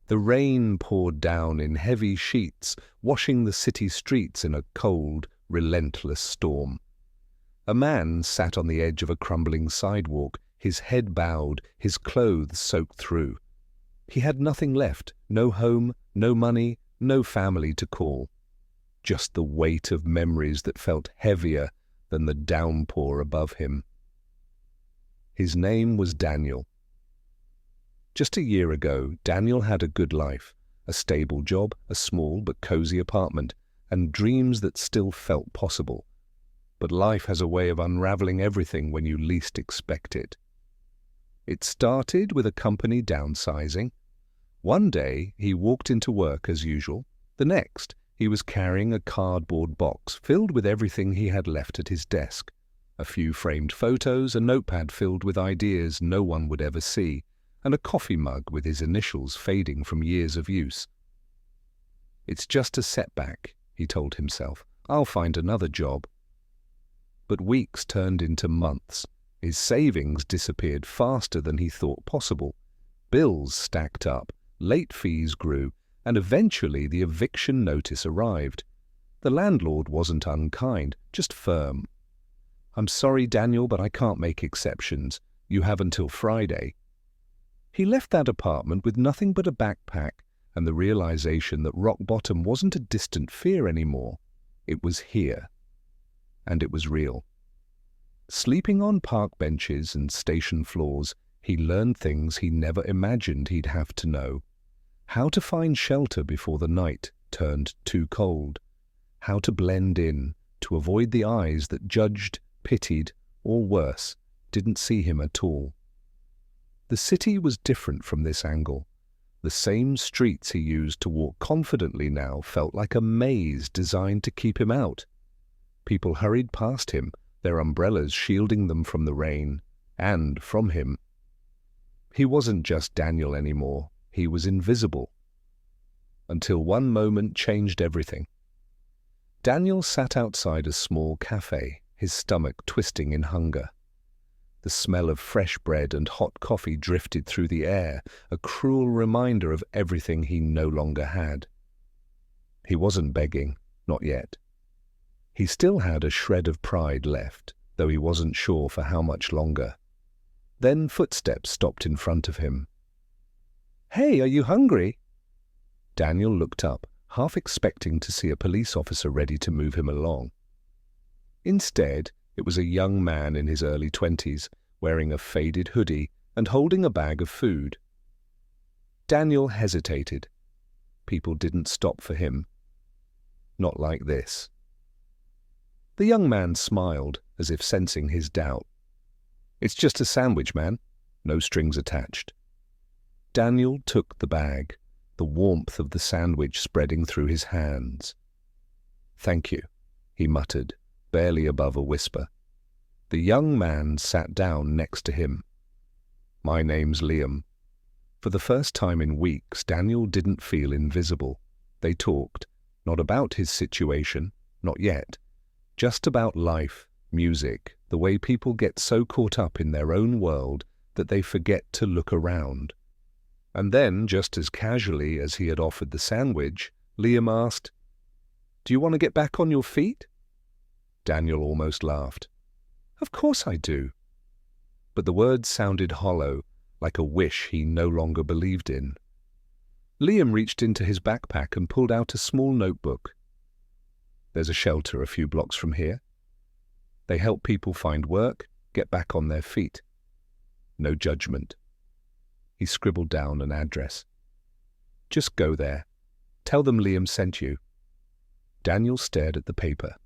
The rain poured down in heavy sheets, washing the city streets in a cold, relentless storm. A man sat on the edge of a crumbling sidewalk, his head bowed, his clothes soaked through. He had nothing left, no home, no money, no family to call. Just the weight of memories that felt heavier than the downpour above him. His name was Daniel. Just a year ago, Daniel had a good life, a stable job, a small but cozy apartment, and dreams that still felt possible. But life has a way of unraveling everything when you least expect it. It started with a company downsizing. One day, he walked into work as usual. The next, he was carrying a cardboard box filled with everything he had left at his desk. A few framed photos, a notepad filled with ideas no one would ever see, and a coffee mug with his initials fading from years of use. "It's just a setback," he told himself. "I'll find another job." But weeks turned into months. His savings disappeared faster than he thought possible. Bills stacked up, late fees grew, and eventually the eviction notice arrived. The landlord wasn't unkind, just firm. "I'm sorry, Daniel, but I can't make exceptions. You have until Friday." He left that apartment with nothing but a backpack and the realization that rock bottom wasn't a distant fear anymore. It was here. And it was real. Sleeping on park benches and station floors, he learned things he never imagined he'd have to know. How to find shelter before the night turned too cold. How to blend in, to avoid the eyes that judged, pitied, or worse, didn't see him at all. The city was different from this angle. The same streets he used to walk confidently now felt like a maze designed to keep him out. People hurried past him, their umbrellas shielding them from the rain, and from him. He wasn't just Daniel anymore, he was invisible. Until one moment changed everything. Daniel sat outside a small cafe, his stomach twisting in hunger. The smell of fresh bread and hot coffee drifted through the air, a cruel reminder of everything he no longer had. He wasn't begging, not yet. He still had a shred of pride left, though he wasn't sure for how much longer. Then footsteps stopped in front of him. "Hey, are you hungry?" Daniel looked up, half expecting to see a police officer ready to move him along. Instead, it was a young man in his early 20s, wearing a faded hoodie and holding a bag of food. Daniel hesitated. People didn't stop for him. Not like this. The young man smiled, as if sensing his doubt. "It's just a sandwich, man. No strings attached." Daniel took the bag, the warmth of the sandwich spreading through his hands. "Thank you," he muttered, barely above a whisper. The young man sat down next to him. "My name's Liam." For the first time in weeks, Daniel didn't feel invisible. They talked, not about his situation, not yet, just about life, music, the way people get so caught up in their own world that they forget to look around. And then, just as casually as he had offered the sandwich, Liam asked, "Do you want to get back on your feet?" Daniel almost laughed. "Of course I do." But the words sounded hollow, like a wish he no longer believed in. Liam reached into his backpack and pulled out a small notebook. "There's a shelter a few blocks from here. They help people find work, get back on their feet. No judgment." He scribbled down an address. "Just go there. Tell them Liam sent you." Daniel stared at the paper.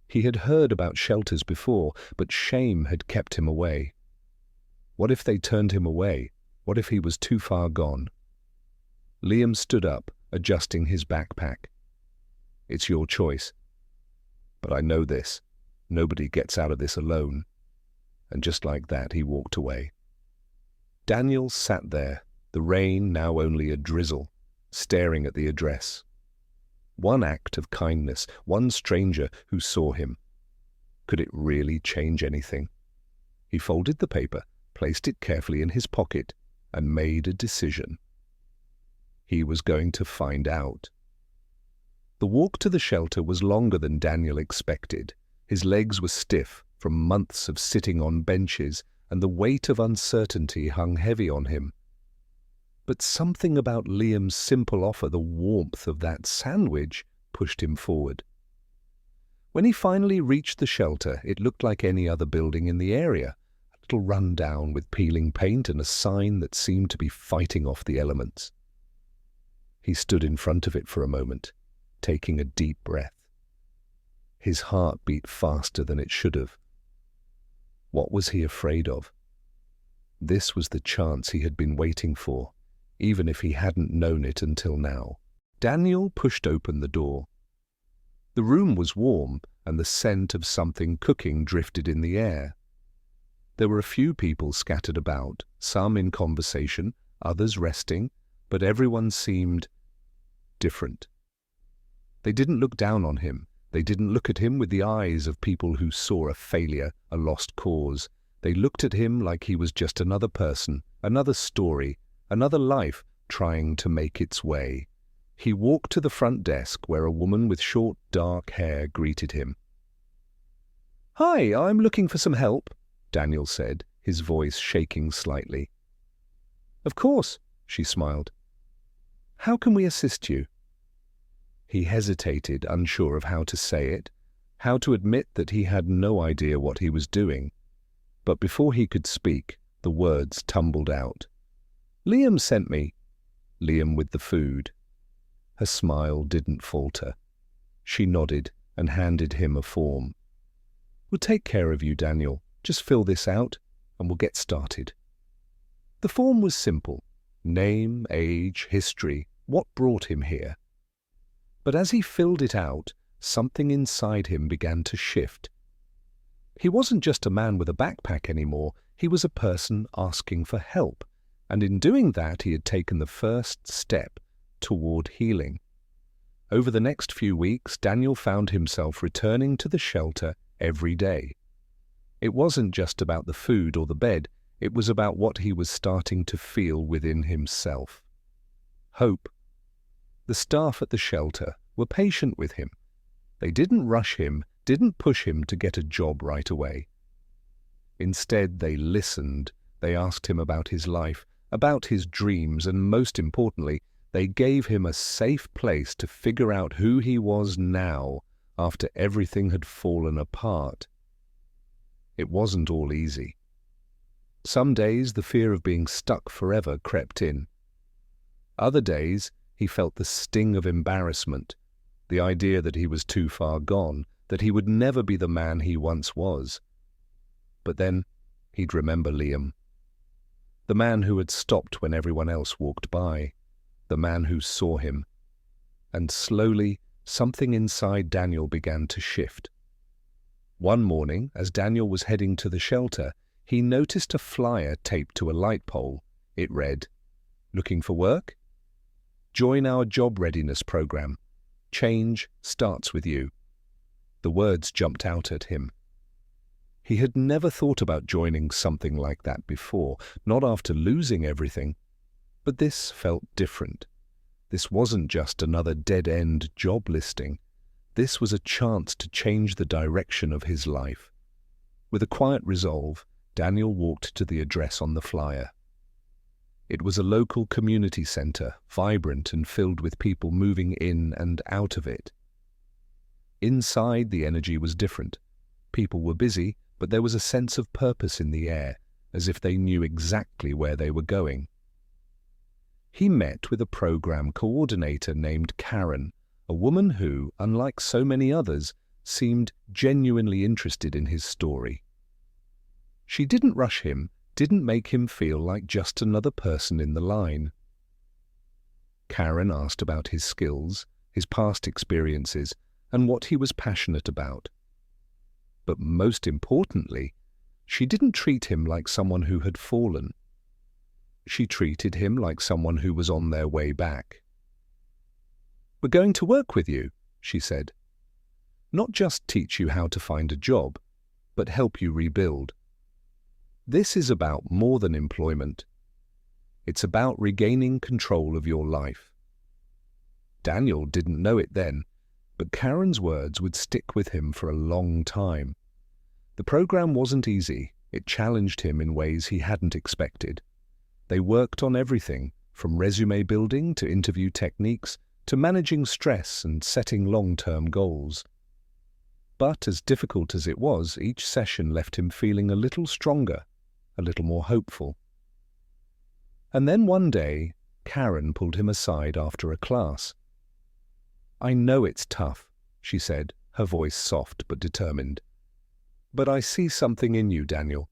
He had heard about shelters before, but shame had kept him away. What if they turned him away? What if he was too far gone? Liam stood up, adjusting his backpack. "It's your choice. But I know this. Nobody gets out of this alone." And just like that, he walked away. Daniel sat there, the rain now only a drizzle, staring at the address. One act of kindness, one stranger who saw him. Could it really change anything? He folded the paper, placed it carefully in his pocket, and made a decision. He was going to find out. The walk to the shelter was longer than Daniel expected. His legs were stiff from months of sitting on benches, and the weight of uncertainty hung heavy on him. But something about Liam's simple offer, the warmth of that sandwich, pushed him forward. When he finally reached the shelter, it looked like any other building in the area, a little run down with peeling paint and a sign that seemed to be fighting off the elements. He stood in front of it for a moment, taking a deep breath. His heart beat faster than it should have. What was he afraid of? This was the chance he had been waiting for, even if he hadn't known it until now. Daniel pushed open the door. The room was warm, and the scent of something cooking drifted in the air. There were a few people scattered about, some in conversation, others resting, but everyone seemed different. They didn't look down on him. They didn't look at him with the eyes of people who saw a failure, a lost cause. They looked at him like he was just another person, another story, another life trying to make its way. He walked to the front desk where a woman with short, dark hair greeted him. "Hi, I'm looking for some help," Daniel said, his voice shaking slightly. "Of course," she smiled. "How can we assist you?" He hesitated, unsure of how to say it, how to admit that he had no idea what he was doing. But before he could speak, the words tumbled out. "Liam sent me." Liam with the food. Her smile didn't falter. She nodded and handed him a form. "We'll take care of you, Daniel. Just fill this out, and we'll get started." The form was simple. Name, age, history, what brought him here. But as he filled it out, something inside him began to shift. He wasn't just a man with a backpack anymore. He was a person asking for help, and in doing that he had taken the first step toward healing. Over the next few weeks, Daniel found himself returning to the shelter every day. It wasn't just about the food or the bed, it was about what he was starting to feel within himself. Hope. The staff at the shelter were patient with him. They didn't rush him, didn't push him to get a job right away. Instead, they listened. They asked him about his life, about his dreams, and most importantly, they gave him a safe place to figure out who he was now after everything had fallen apart. It wasn't all easy. Some days the fear of being stuck forever crept in. Other days he felt the sting of embarrassment, the idea that he was too far gone, that he would never be the man he once was. But then he'd remember Liam. The man who had stopped when everyone else walked by. The man who saw him. And slowly, something inside Daniel began to shift. One morning, as Daniel was heading to the shelter, he noticed a flyer taped to a light pole. It read, "Looking for work? Join our job readiness program. Change starts with you." The words jumped out at him. He had never thought about joining something like that before, not after losing everything. But this felt different. This wasn't just another dead-end job listing. This was a chance to change the direction of his life. With a quiet resolve, Daniel walked to the address on the flyer. It was a local community center, vibrant and filled with people moving in and out of it. Inside, the energy was different. People were busy, but there was a sense of purpose in the air, as if they knew exactly where they were going. He met with a program coordinator named Karen, a woman who, unlike so many others, seemed genuinely interested in his story. She didn't rush him, didn't make him feel like just another person in the line. Karen asked about his skills, his past experiences, and what he was passionate about. But most importantly, she didn't treat him like someone who had fallen. She treated him like someone who was on their way back. "We're going to work with you," she said. "Not just teach you how to find a job, but help you rebuild. This is about more than employment. It's about regaining control of your life, Daniel didn't know it then, but Karen's words would stick with him for a long time. The program wasn't easy. It challenged him in ways he hadn't expected. They worked on everything, from resume building to interview techniques to managing stress and setting long-term goals. But as difficult as it was, each session left him feeling a little stronger, a little more hopeful. And then one day, Karen pulled him aside after a class. "I know it's tough," she said, her voice soft but determined. "But I see something in you, Daniel.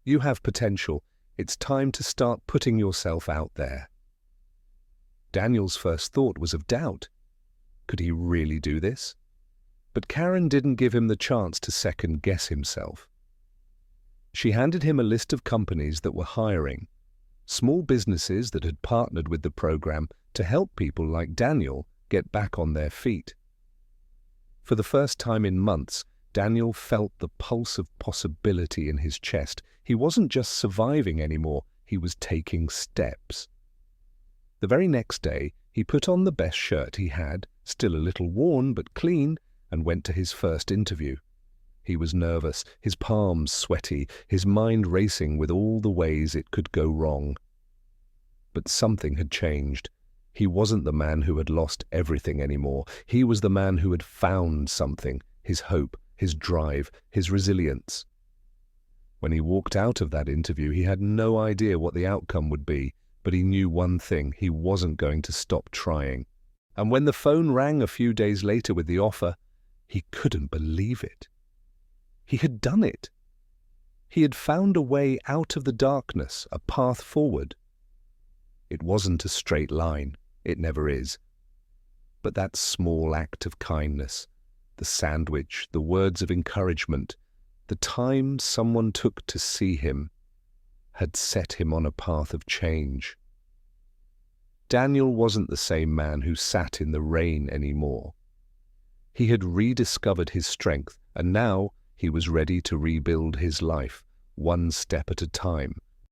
You have potential. It's time to start putting yourself out there." Daniel's first thought was of doubt. Could he really do this? But Karen didn't give him the chance to second-guess himself. She handed him a list of companies that were hiring, small businesses that had partnered with the program to help people like Daniel get back on their feet. For the first time in months, Daniel felt the pulse of possibility in his chest. He wasn't just surviving anymore, he was taking steps. The very next day, he put on the best shirt he had, still a little worn but clean, and went to his first interview. He was nervous, his palms sweaty, his mind racing with all the ways it could go wrong. But something had changed. He wasn't the man who had lost everything anymore. He was the man who had found something, his hope, his drive, his resilience. When he walked out of that interview, he had no idea what the outcome would be, but he knew one thing: he wasn't going to stop trying. And when the phone rang a few days later with the offer, he couldn't believe it. He had done it. He had found a way out of the darkness, a path forward. It wasn't a straight line. It never is. But that small act of kindness, the sandwich, the words of encouragement, the time someone took to see him, had set him on a path of change. Daniel wasn't the same man who sat in the rain anymore. He had rediscovered his strength, and now he was ready to rebuild his life, one step at a time,